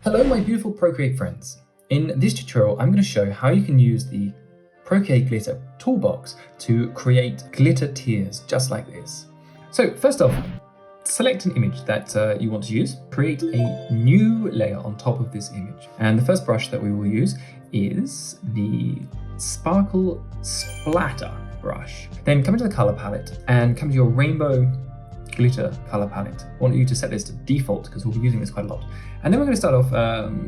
Hello my beautiful Procreate friends. In this tutorial I'm going to show how you can use the Procreate glitter toolbox to create glitter tears just like this. So first off, select an image that you want to use, create a new layer on top of this image. And the first brush that we will use is the Sparkle Splatter brush. Then come into the color palette and come to your rainbow glitter color palette. I want you to set this to default because we'll be using this quite a lot. And then we're going to start off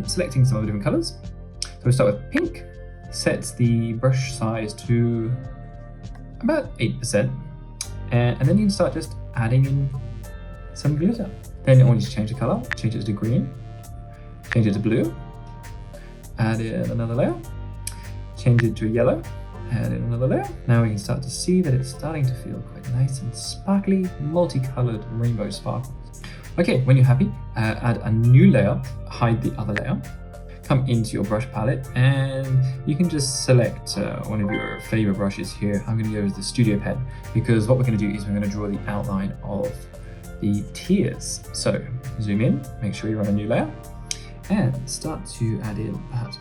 selecting some of the different colors. So we'll start with pink, set the brush size to about 8%. And then you can start just adding in some glitter. Then I want you to change the color, change it to green, change it to blue, add in another layer, change it to yellow, add in another layer. Now we can start to see that it's starting to feel quite nice and sparkly, multicolored rainbow sparkles. Okay, when you're happy, add a new layer, hide the other layer, come into your brush palette, and you can just select one of your favorite brushes here. I'm going to use the Studio Pen because what we're going to do is we're going to draw the outline of the tears. So zoom in, make sure you're on a new layer, and start to add in perhaps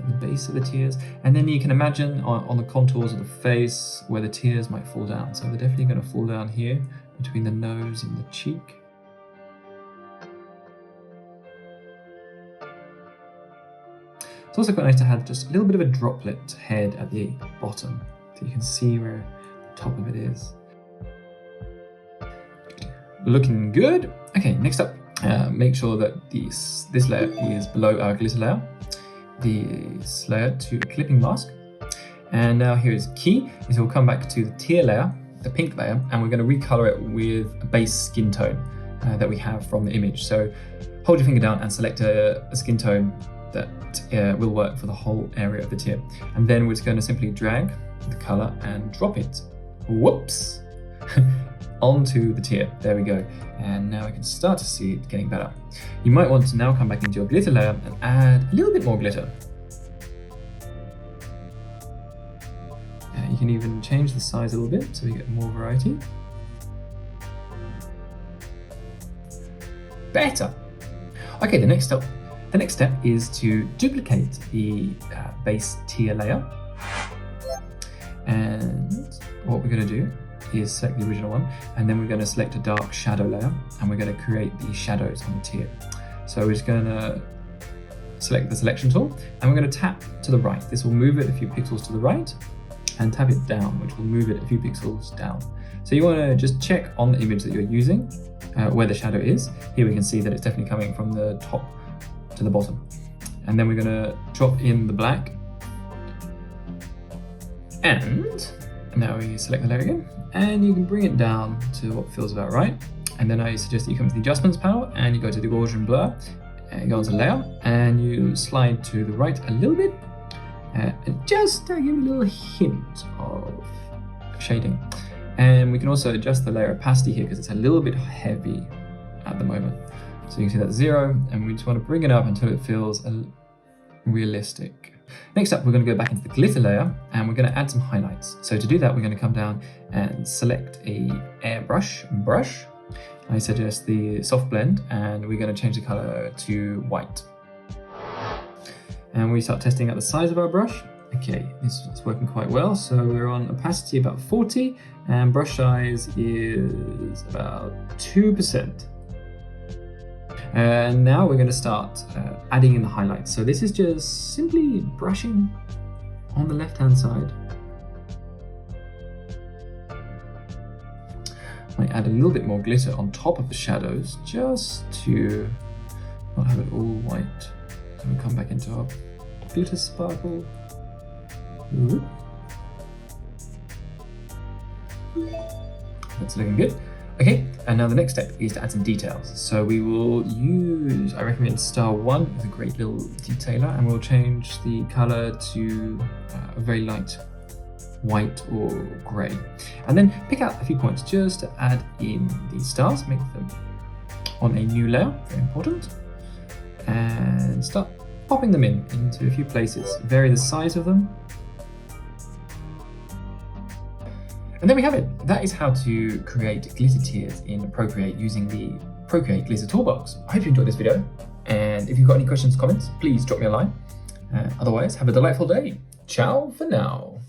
the base of the tears, and then you can imagine on the contours of the face where the tears might fall down. So they're definitely going to fall down here between the nose and the cheek. It's also quite nice to have just a little bit of a droplet head at the bottom so you can see where the top of it is. Looking good. Okay, next up, make sure that this layer is below our glitter layer. This layer to a clipping mask. And now here's key, is we'll come back to the tear layer, the pink layer, and we're going to recolor it with a base skin tone that we have from the image. So hold your finger down and select a skin tone that will work for the whole area of the tear. And then we're just going to simply drag the color and drop it. Whoops! Onto the tear. There we go. And now we can start to see it getting better. You might want to now come back into your glitter layer and add a little bit more glitter. You can even change the size a little bit so you get more variety. Better. Okay, the next step is to duplicate the base tear layer. And what we're going to do is select the original one, and then we're going to select a dark shadow layer, and we're going to create the shadows on the tear. So we're just going to select the selection tool, and we're going to tap to the right. This will move it a few pixels to the right, and tap it down, which will move it a few pixels down. So you want to just check on the image that you're using where the shadow is. Here we can see that it's definitely coming from the top to the bottom. And then we're going to drop in the black, and now we select the layer again, and you can bring it down to what feels about right. And then I suggest that you come to the adjustments panel and you go to the Gaussian blur and you go onto layer and you slide to the right a little bit and just give it a little hint of shading. And we can also adjust the layer opacity here because it's a little bit heavy at the moment. So you can see that's 0, and we just want to bring it up until it feels realistic. Next up, we're going to go back into the glitter layer and we're going to add some highlights. So to do that, we're going to come down and select a airbrush brush. I suggest the soft blend, and we're going to change the color to white. And we start testing out the size of our brush. Okay, this is working quite well. So we're on opacity about 40 and brush size is about 2%. And now we're going to start adding in the highlights. So this is just simply brushing on the left-hand side. Might add a little bit more glitter on top of the shadows just to not have it all white. So we'll come back into our glitter sparkle. Ooh. That's looking good. Okay, and now the next step is to add some details. So we will use, I recommend Star 1, it's a great little detailer, and we'll change the color to a very light white or gray. And then pick out a few points just to add in the stars, make them on a new layer, very important, and start popping them into a few places. Vary the size of them. And there we have it. That is how to create glitter tears in Procreate using the Procreate Glitter Toolbox. I hope you enjoyed this video. And if you've got any questions, comments, please drop me a line. Otherwise, have a delightful day. Ciao for now.